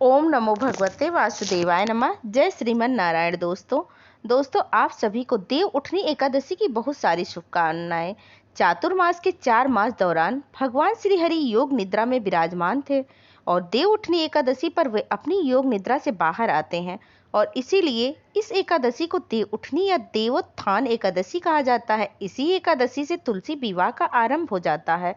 ओम नमो भगवते वासुदेवाय नमः। जय श्रीमन नारायण। दोस्तों आप सभी को देव उठनी एकादशी की बहुत सारी शुभकामनाएं। चातुर्मास के 4 मास दौरान भगवान श्री हरि योग निद्रा में विराजमान थे और देव उठनी एकादशी पर वे अपनी योग निद्रा से बाहर आते हैं और इसीलिए इस एकादशी को देव उठनी या देवोत्थान एकादशी कहा जाता है। इसी एकादशी से तुलसी विवाह का आरंभ हो जाता है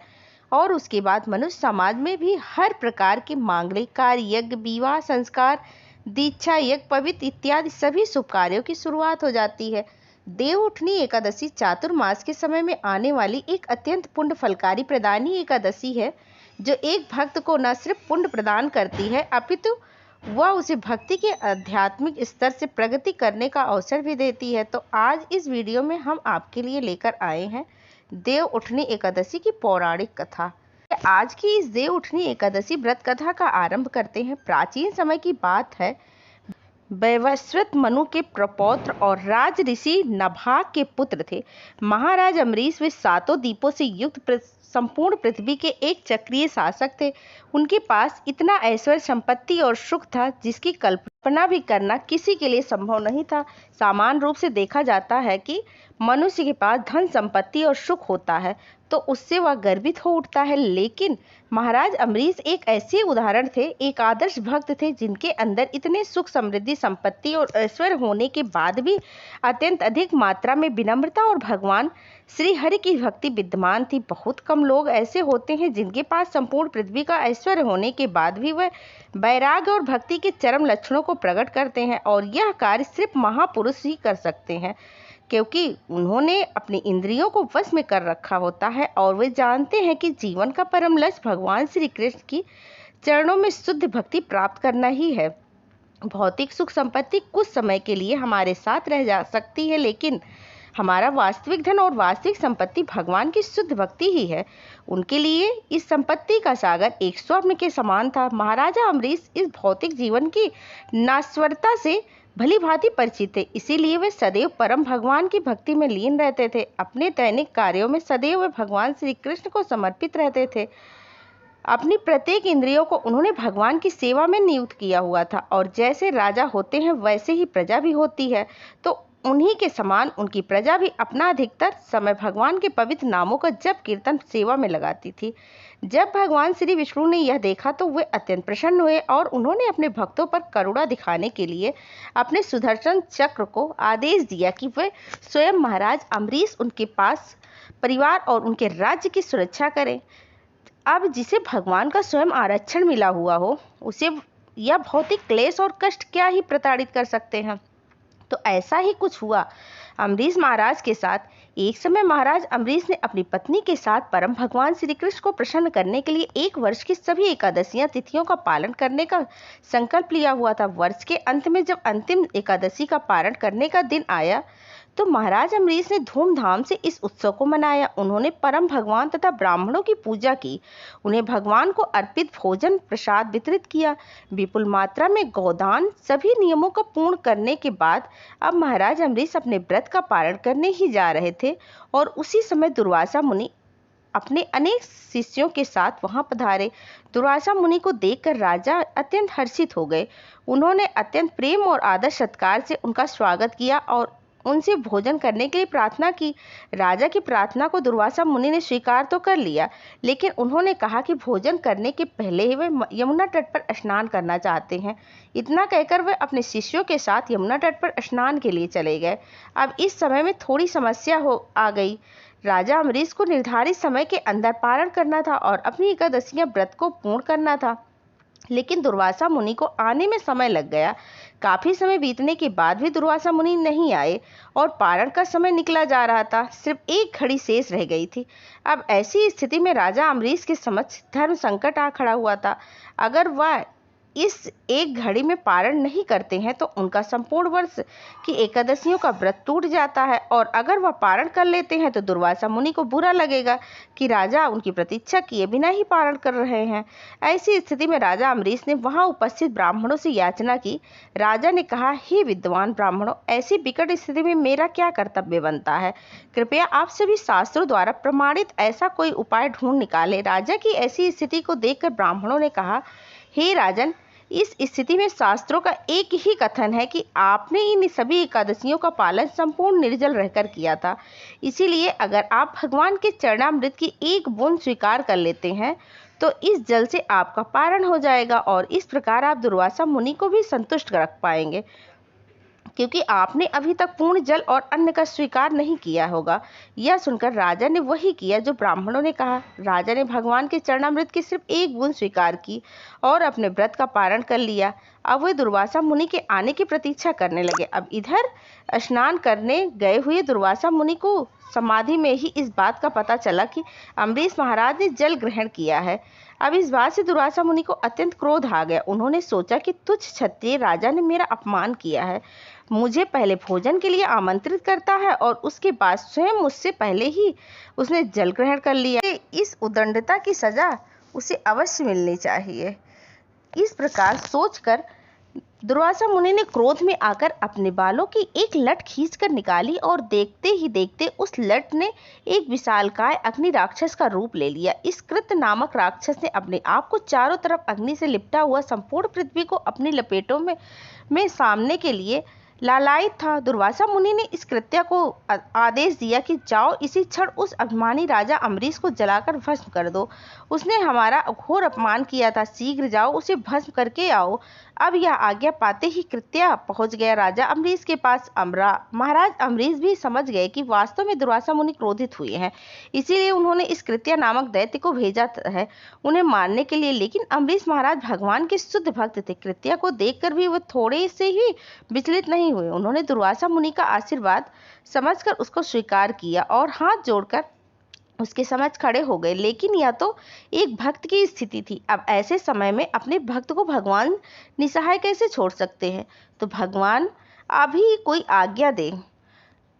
और उसके बाद मनुष्य समाज में भी हर प्रकार के मांगलिक कार्य, यज्ञ, विवाह, संस्कार, दीक्षा, यज्ञ, पवित्र इत्यादि सभी शुभ कार्यों की शुरुआत हो जाती है। देव उठनी एकादशी चातुर्मास के समय में आने वाली एक अत्यंत पुण्य फलकारी प्रदानी एकादशी है, जो एक भक्त को न सिर्फ पुण्य प्रदान करती है अपितु वह उसे भक्ति के आध्यात्मिक स्तर से प्रगति करने का अवसर भी देती है। तो आज इस वीडियो में हम आपके लिए लेकर आए हैं देव उठनी एकादशी की पौराणिक कथा। आज की इस देव उठनी एकादशी व्रत कथा का आरंभ करते हैं। प्राचीन समय की बात है। वैवस्वत मनु के प्रपौत्र और राज ऋषि नभाग के पुत्र थे महाराज अम्बरीश। वे 7 द्वीपों से युक्त संपूर्ण पृथ्वी के एक चक्रीय शासक थे। उनके पास इतना ऐश्वर्य, संपत्ति और सुख था जिसकी कल्पना भी करना किसी के लिए संभव नहीं था। सामान्य रूप से देखा जाता है कि मनुष्य के पास धन, संपत्ति और सुख होता है तो उससे वह गर्वित हो उठता है, लेकिन महाराज अम्बरीश एक ऐसे उदाहरण थे, एक आदर्श भक्त थे जिनके अंदर इतने सुख, समृद्धि, संपत्ति और ऐश्वर्य होने के बाद भी अत्यंत अधिक मात्रा में विनम्रता और भगवान श्री हरि की भक्ति विद्यमान थी। बहुत कम लोग ऐसे होते हैं जिनके पास संपूर्ण पृथ्वी का ऐश्वर्य होने के बाद भी वह वैराग्य और भक्ति के चरम लक्षणों को प्रकट करते हैं, और यह कार्य सिर्फ महापुरुष ही कर सकते हैं, क्योंकि उन्होंने अपनी इंद्रियों को वश में कर रखा होता है और वे जानते हैं कि जीवन का परम लक्ष्य भगवान श्री कृष्ण की चरणों में शुद्ध भक्ति प्राप्त करना ही है। भौतिक सुख संपत्ति कुछ समय के लिए हमारे साथ रह जा सकती है, लेकिन हमारा वास्तविक धन और वास्तविक संपत्ति भगवान की शुद्ध भक्ति ही है। उनके लिए इस संपत्ति का सागर एक स्वप्न के समान था। महाराजा अम्बरीश इस भौतिक जीवन की नाश्वरता से भली भांति परिचित थे, इसीलिए वे सदैव परम भगवान की भक्ति में लीन रहते थे। अपने दैनिक कार्यों में सदैव वे भगवान श्री कृष्ण को समर्पित रहते थे। अपनी प्रत्येक इंद्रियों को उन्होंने भगवान की सेवा में नियुक्त किया हुआ था, और जैसे राजा होते हैं वैसे ही प्रजा भी होती है, तो उन्हीं के समान उनकी प्रजा भी अपना अधिकतर समय भगवान के पवित्र नामों का जप, कीर्तन, सेवा में लगाती थी। जब भगवान श्री विष्णु ने यह देखा तो वे अत्यंत प्रसन्न हुए और उन्होंने अपने भक्तों पर करुणा दिखाने के लिए अपने सुदर्शन चक्र को आदेश दिया कि वे स्वयं महाराज अम्बरीश, उनके पास परिवार और उनके राज्य की सुरक्षा करें। अब जिसे भगवान का स्वयं आरक्षण मिला हुआ हो, उसे यह भौतिक क्लेश और कष्ट क्या ही प्रताड़ित कर सकते हैं। तो ऐसा ही कुछ हुआ अम्बरीश महाराज के साथ। एक समय महाराज अम्बरीश ने अपनी पत्नी के साथ परम भगवान श्री कृष्ण को प्रसन्न करने के लिए 1 वर्ष की सभी एकादशियां, तिथियों का पालन करने का संकल्प लिया हुआ था। वर्ष के अंत में जब अंतिम एकादशी का पारण करने का दिन आया तो महाराज अम्बरीश ने धूमधाम से इस उत्सव को मनाया। उन्होंने परम भगवान तथा ब्राह्मणों की पूजा की, उन्हें भगवान को अर्पित भोजन प्रसाद वितरित किया, विपुल मात्रा में गोदान। सभी नियमों को पूर्ण करने के बाद अब महाराज अम्बरीश अपने व्रत का पारण करने ही जा रहे थे और उसी समय दुर्वासा मुनि अपने अनेक शिष्यों के साथ वहां पधारे। दुर्वासा मुनि को देखकर राजा अत्यंत हर्षित हो गए। उन्होंने अत्यंत प्रेम और आदर सत्कार से उनका स्वागत किया और उनसे भोजन करने के लिए प्रार्थना की। राजा की प्रार्थना को दुर्वासा मुनि ने स्वीकार तो कर लिया, लेकिन उन्होंने कहा कि भोजन करने के पहले ही वे यमुना तट पर स्नान करना चाहते हैं। इतना कहकर वे अपने शिष्यों के साथ यमुना तट पर स्नान के लिए चले गए। अब इस समय में थोड़ी समस्या आ गई। राजा अम्बरीश को निर्धारित समय के अंदर पारण करना था और अपनी एकादशियां व्रत को पूर्ण करना था, लेकिन दुर्वासा मुनि को आने में समय लग गया। काफी समय बीतने के बाद भी दुर्वासा मुनि नहीं आए और पारण का समय निकला जा रहा था। सिर्फ एक घड़ी शेष रह गई थी। अब ऐसी स्थिति में राजा अम्बरीश के समक्ष धर्म संकट आ खड़ा हुआ था। अगर वह इस एक घड़ी में पारण नहीं करते हैं तो उनका संपूर्ण वर्ष की एकादशियों का व्रत टूट जाता है, और अगर वह पारण कर लेते हैं तो दुर्वासा मुनि को बुरा लगेगा कि राजा उनकी प्रतीक्षा किए बिना ही पारण कर रहे हैं। ऐसी स्थिति में राजा अम्बरीश ने वहां उपस्थित ब्राह्मणों से याचना की। राजा ने कहा, हे विद्वान ब्राह्मणों, ऐसी विकट स्थिति में मेरा क्या कर्तव्य बनता है? कृपया आप सभी शास्त्रों द्वारा प्रमाणित ऐसा कोई उपाय ढूंढ निकाले। राजा की ऐसी स्थिति को देखकर ब्राह्मणों ने कहा, हे राजन, इस स्थिति में शास्त्रों का एक ही कथन है कि आपने इन सभी एकादशियों का पालन संपूर्ण निर्जल रहकर किया था। इसीलिए अगर आप भगवान के चरणामृत की एक बूंद स्वीकार कर लेते हैं तो इस जल से आपका पारण हो जाएगा और इस प्रकार आप दुर्वासा मुनि को भी संतुष्ट रख पाएंगे, क्योंकि आपने अभी तक पूर्ण जल और अन्न का स्वीकार नहीं किया होगा। यह सुनकर राजा ने वही किया जो ब्राह्मणों ने कहा। राजा ने भगवान के चरणामृत की सिर्फ एक बूंद स्वीकार की और अपने व्रत का पारण कर लिया। अब वे दुर्वासा मुनि के आने की प्रतीक्षा करने लगे। अब इधर स्नान करने गए हुए दुर्वासा मुनि को समाधि में ही इस बात का पता चला कि अम्बरीश महाराज ने जल ग्रहण किया है। अब इस बात से दुर्वासा मुनि को अत्यंत क्रोध आ गया। उन्होंने सोचा कि तुच्छ क्षत्रिय राजा ने मेरा अपमान किया है, मुझे पहले भोजन के लिए आमंत्रित करता है और उसके बाद स्वयं मुझसे पहले ही उसने जल ग्रहण कर लिया। इस उदंडता की सजा उसे अवश्य मिलनी चाहिए। इस प्रकार सोचकर दुर्वासा मुनि ने क्रोध में आकर अपने बालों की एक लट खींचकर निकाली और देखते ही देखते उस लट ने एक विशालकाय अग्नि राक्षस का रूप ले लिया। इस कृत नामक राक्षस ने अपने आप को चारों तरफ अग्नि से लिपटा हुआ संपूर्ण पृथ्वी को अपनी लपेटों में सामने के लिए लालायित था। दुर्वासा मुनि ने इस कृत्य को आदेश दिया कि जाओ इसी क्षण उस अभिमानी राजा अम्बरीश को जलाकर भस्म कर दो। उसने हमारा घोर अपमान किया था, शीघ्र जाओ उसे भस्म करके आओ। अब यह आज्ञा पाते ही कृत्य पहुंच गया राजा अम्बरीश के पास। महाराज अम्बरीश भी समझ गए कि वास्तव में दुर्वासा मुनि क्रोधित हुए हैं, इसीलिए उन्होंने इस कृत्य नामक दैत्य को भेजा है उन्हें मारने के लिए। लेकिन अम्बरीश महाराज भगवान के शुद्ध भक्त थे। कृत्य को देखकर भी वह थोड़े से ही विचलित नहीं हुए। उन्होंने दुर्वासा मुनि का आशीर्वाद समझकर उसको स्वीकार किया और हाथ जोड़कर उसके समक्ष खड़े हो गए। लेकिन यह तो एक भक्त की स्थिति थी। अब ऐसे समय में अपने भक्त को भगवान निसहाय कैसे छोड़ सकते हैं। तो भगवान अभी कोई आज्ञा दे,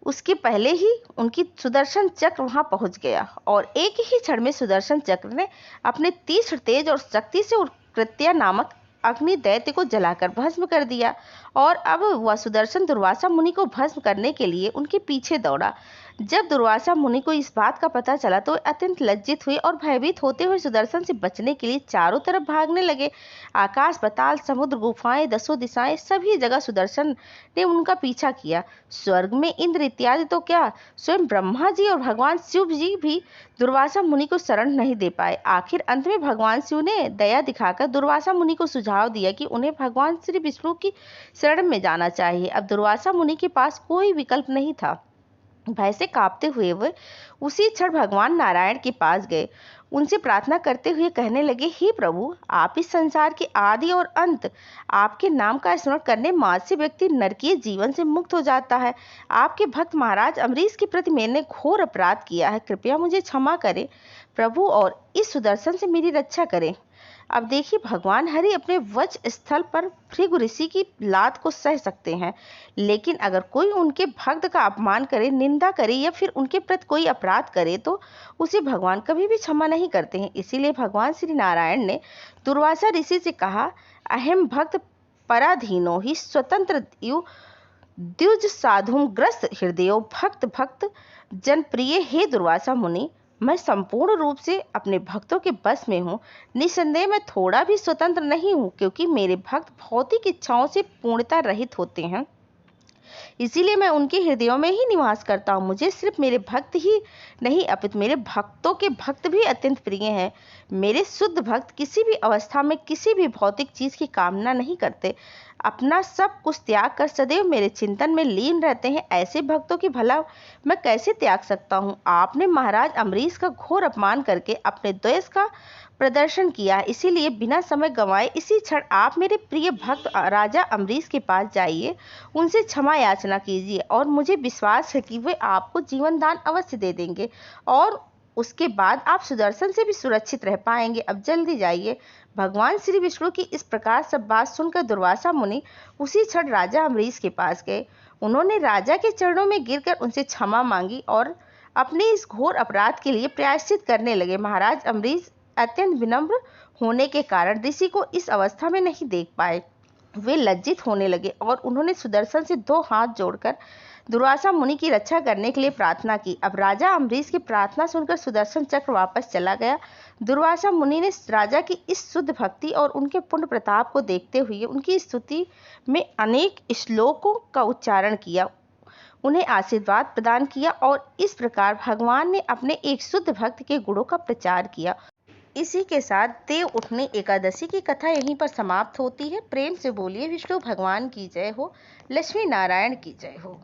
उसके पहले ही उनकी सुदर्शन चक्र वहां पहुंच गया और एक ही क्षण में सुदर्शन चक्र ने अपने तीव्र तेज और शक्ति से कृत्य नामक अग्नि दैत्य को जलाकर भस्म कर दिया। और अब वह सुदर्शन दुर्वासा मुनि को भस्म करने के लिए उनके पीछे दौड़ा। जब दुर्वासा मुनि को इस बात का पता चला तो अत्यंत लज्जित हुए और भयभीत होते हुए सुदर्शन से बचने के लिए चारों तरफ भागने लगे। आकाश, पाताल, समुद्र, गुफाएं, दसों दिशाएं, सभी जगह सुदर्शन ने उनका पीछा किया। स्वर्ग में इंद्र इत्यादि तो क्या, स्वयं ब्रह्मा जी और भगवान शिव जी भी दुर्वासा मुनि को शरण नहीं दे पाए। आखिर अंत में भगवान शिव ने दया दिखाकर दुर्वासा मुनि को सुझाव दिया कि उन्हें भगवान श्री विष्णु की शरण में जाना चाहिए। अब दुर्वासा मुनि के पास कोई विकल्प नहीं था। भय से कांपते हुए वे उसी क्षण भगवान नारायण के पास गए। उनसे प्रार्थना करते हुए कहने लगे, हे प्रभु, आप इस संसार के आदि और अंत, आपके नाम का स्मरण करने मात्र से व्यक्ति नरकीय जीवन से मुक्त हो जाता है। आपके भक्त महाराज अम्बरीश के प्रति मैंने घोर अपराध किया है, कृपया मुझे क्षमा करें प्रभु और इस सुदर्शन से मेरी रक्षा करें। अब देखिए, भगवान हरि अपने वक्ष स्थल पर भृगु ऋषि की लात को सह सकते हैं, लेकिन अगर कोई उनके भक्त का अपमान करे, निंदा करे या फिर उनके प्रति कोई अपराध करे तो उसे भगवान कभी भी क्षमा नहीं करते हैं। इसीलिए भगवान श्री नारायण ने दुर्वासा ऋषि से कहा, अहम भक्त पराधीनो ही स्वतंत्र द्विज साधुम ग्रस्त हृदयो भक्त जनप्रिय। हे दुर्वासा मुनि, मैं संपूर्ण रूप से अपने भक्तों के बस में हूँ। निसंदेह मैं थोड़ा भी स्वतंत्र नहीं हूँ, क्योंकि मेरे भक्त भौतिक इच्छाओं से पूर्णता रहित होते हैं। इसीलिए मैं उनके हृदयों में ही निवास करता हूँ। मुझे सिर्फ मेरे भक्त ही नहीं अपितु मेरे भक्तों के भक्त भी अत्यंत प्रिय हैं। मेरे शुद्ध भक्त किसी भी अवस्था में किसी भी भौतिक चीज की कामना नहीं करते, अपना सब कुछ त्याग कर सदैव मेरे चिंतन में लीन रहते हैं। ऐसे भक्तों की भला मैं कैसे त्याग सकता हूँ। आपने महाराज अम्बरीश का घोर अपमान करके अपने द्वेष का प्रदर्शन किया, इसीलिए बिना समय गंवाए इसी क्षण आप मेरे प्रिय भक्त राजा अम्बरीश के पास जाइए, उनसे क्षमा याचना कीजिए और मुझे विश्वास है कि वे आपको जीवन दान अवश्य दे देंगे और उसके बाद आप सुदर्शन से भी सुरक्षित रह पाएंगे। अब जल्दी जाइए। भगवान श्री विष्णु की इस प्रकार सब बात सुनकर दुर्वासा मुनि उसी क्षण राजा अम्बरीश के पास गए। उन्होंने राजा के चरणों में गिरकर उनसे क्षमा मांगी और अपने इस घोर अपराध के लिए प्रायश्चित करने लगे। महाराज अम्बरीश अत्यंत विनम्र होने के कारण ऋषि को इस अवस्था में नहीं देख पाए। वे लज्जित होने लगे और उन्होंने सुदर्शन से दो हाथ जोड़कर दुर्वासा मुनि की रक्षा करने के लिए प्रार्थना की। अब राजा अम्बरीश की प्रार्थना सुनकर सुदर्शन चक्र वापस चला गया। दुर्वासा मुनि ने राजा की इस शुद्ध भक्ति और उनके पुण्य प्रताप को देखते हुए उनकी स्तुति में अनेक श्लोकों का उच्चारण किया, उन्हें आशीर्वाद प्रदान किया और इस प्रकार भगवान ने अपने एक शुद्ध भक्त के गुणों का प्रचार किया। इसी के साथ देव उठनी एकादशी की कथा यहीं पर समाप्त होती है। प्रेम से बोलिए विष्णु भगवान की जय हो, लक्ष्मी नारायण की जय हो।